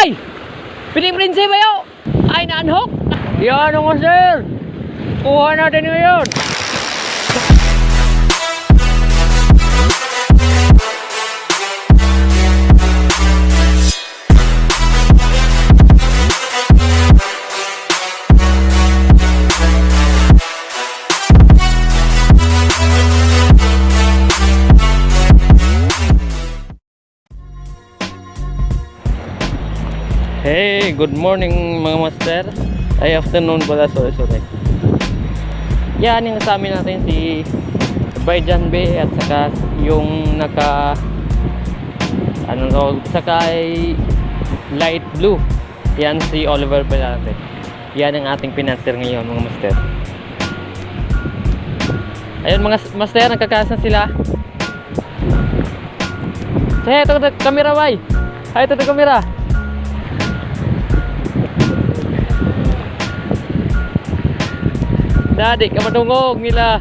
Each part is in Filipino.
Bay! Piniprinsi ba yun? Ay, na-unhook? Yan o master! Kuha natin ngayon! Hey, good morning mga master. Ay, afternoon pala, sorry. Yan yung kasama natin si Bayjan B at saka yung saka light blue. Yan si Oliver pala natin. Yan ang ating pinaster ngayon mga master. Ayun mga master, nagkakasan sila. Hey, ito kamera bay. Ay, ito kamera. Dadi ka matungog nila.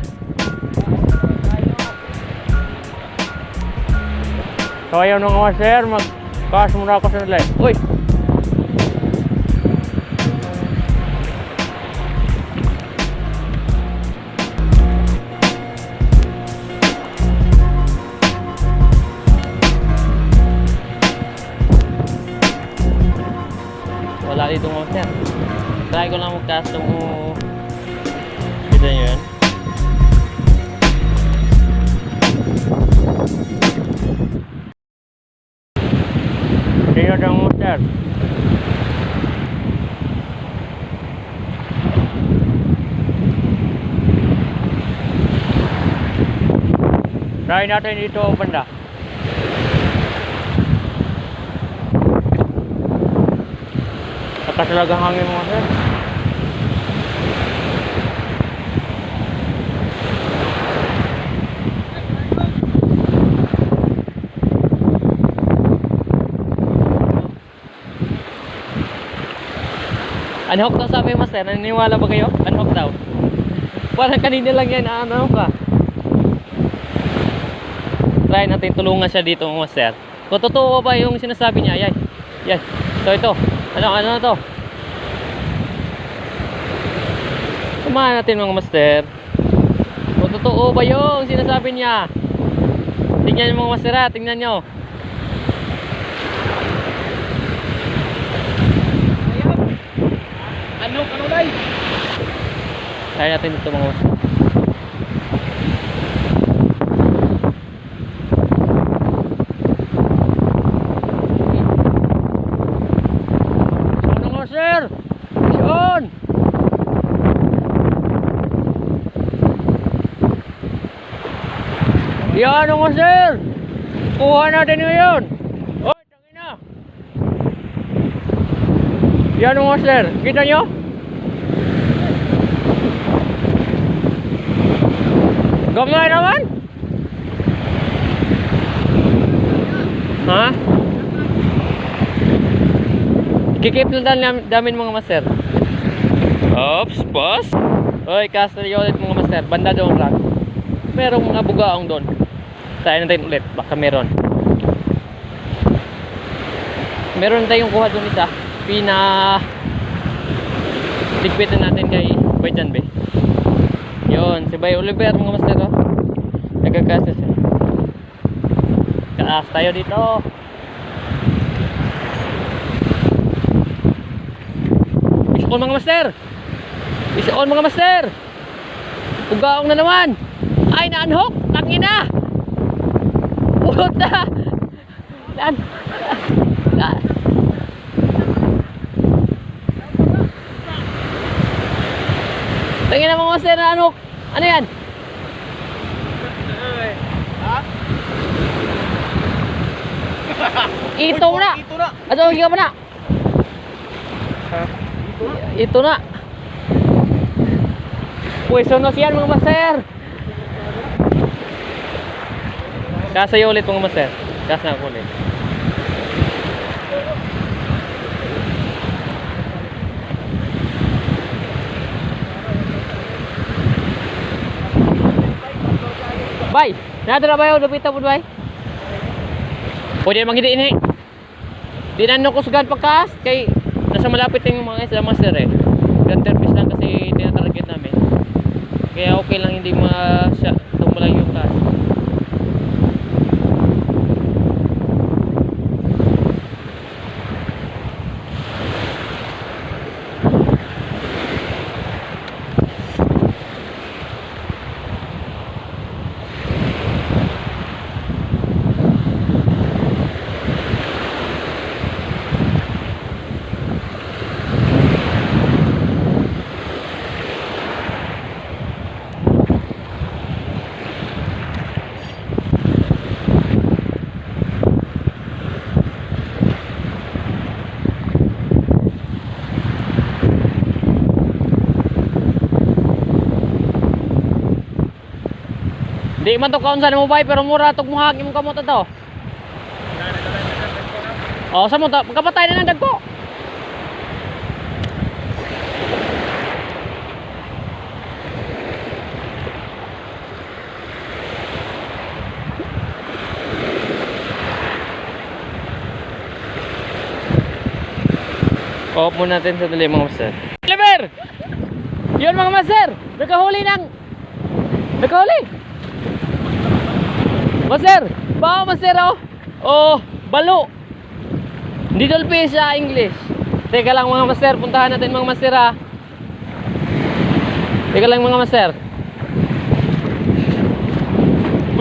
So ayaw nung mga sir, mag-cars muna ako sa nila. Uy! Wala dito mga sir. Try ko lang mag-custom kita nyo yan. Tingnan ang motor. Try natin dito banda. Lakas talaga hangin mga sir. Unhook daw sabi master, naniniwala ba kayo? Unhook daw. Parang kanina lang yan, ano ka? Try natin tulungan siya dito master. Kung totoo ba yung sinasabi niya, yan. So ito, ano to? Tumahan natin mga master. Kung totoo ba yung sinasabi niya? Tingnan nyo mga master, tingnan nyo. Ano dai? Try natin dito mga master. Ano mga master? Mission! Yan mga master! Kuha natin ngayon! Oy, tangina! Yan mga master, kita nyo? Gamay naman? Ha? Kikip na damin mga master. Oops, boss. Oy, caster ulit mga master. Banda doon lang. Merong mga bugaong doon. Tayo natin ulit. Baka meron. Meron tayong kuha doon isa. Tigpitan natin kay Bayjan B. Yun, si Bay Oliver mga master, oh. Nagkakasa siya. Kaas tayo dito. Is on mga master. Is on mga master. Ugaong na naman. Ay, na-unhook. Tangina. Puta. Tangina mga master, na-unhook. Ano yan? Ha? Ito na. Ato, higa pa na. Ito na. Pwesto na siyan mga master. Kasayo ulit mga master. Kasa ako ulit. Bay, nada na ba yung lupita po bay? Pwede mang hindi ini. Di na nukusgan pagkas kay nasa malapit yung mga isla master eh. Gunter fish lang kasi tinatarget namin. Kaya okay lang hindi tumula yung kas. Di man to kaon sa mo bay pero mura tog muhag imong kamot to. Oh, sa mo to pagkapatay na ng dagko. Off muna natin sa dali mga master. Lever! Yun mga master! Nakahuli. Master! Bao master oh! Oh, balo! Didol fish sa English. Teka lang mga master, puntahan natin mga master ha. Teka lang mga master.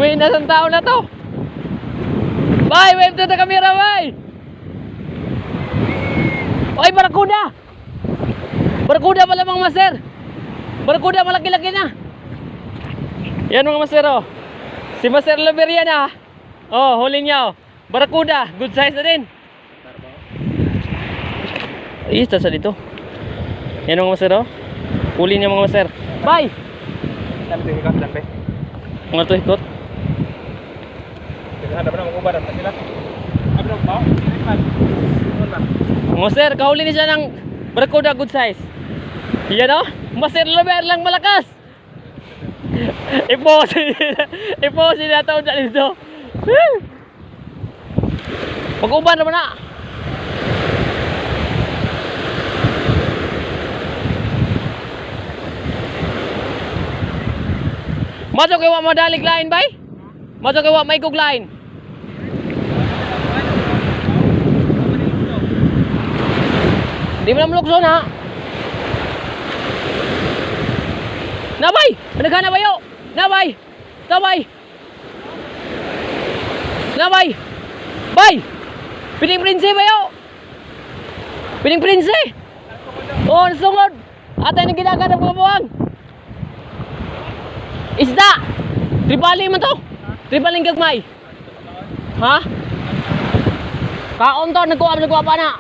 Uy, nasang tao na to? Bye! Wave to the camera, bye! Oy, barakuda! Barakuda pala mga master! Barakuda malaki-laki na! Yan mga master oh! Si Master Lever yan ah! Oh, huli niya oh! Barakuda! Good size na din! Isa sa dito. Yan mga master oh! Huli niya mga master! Bye! Mga to ikot. Master, kahuli niya siya ng barakuda good size. Yan oh! Master Lever lang malakas! Iposin na taon na dito. Pag-uban naman na. Masok kayo madalig line bay? Masok kayo may kog line. Di mo na mulukso na. Nabay! Naghanap ba yo? Nabay! Nabay! Nabay! Bay! Pining prinsi ba yo? Pining prinsi! Oo, nasungod! Atay na ginaganap mga buwang! Isda! Tripaling man to! Tripaling gagmay! Ha? Kaon to, nagkuha pa na!